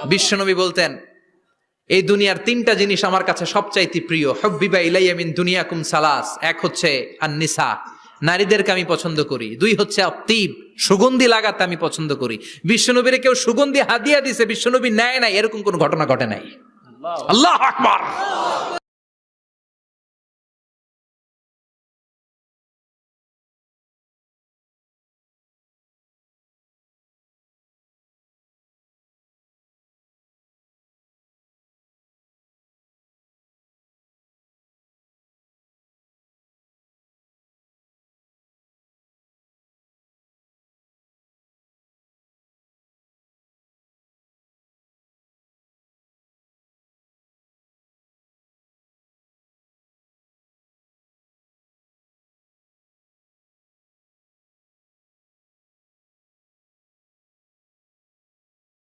বিশ্বনবী বলতেন, এই দুনিয়ার তিনটা জিনিস আমার কাছে সবচাইতে প্রিয়। হুব্বিবা ইলাইয়া মিন দুনিয়াকুম সালাস, এক হচ্ছে আন-নিসা, নারীদেরকে আমি পছন্দ করি। দুই হচ্ছে আত্তিব, সুগন্ধি লাগাতে আমি পছন্দ করি। বিশ্বনবীরে কেউ সুগন্ধি হাদিয়া দিছে, বিশ্বনবী নেয় নাই, এরকম কোন ঘটনা ঘটে নাই। আল্লাহু আকবার।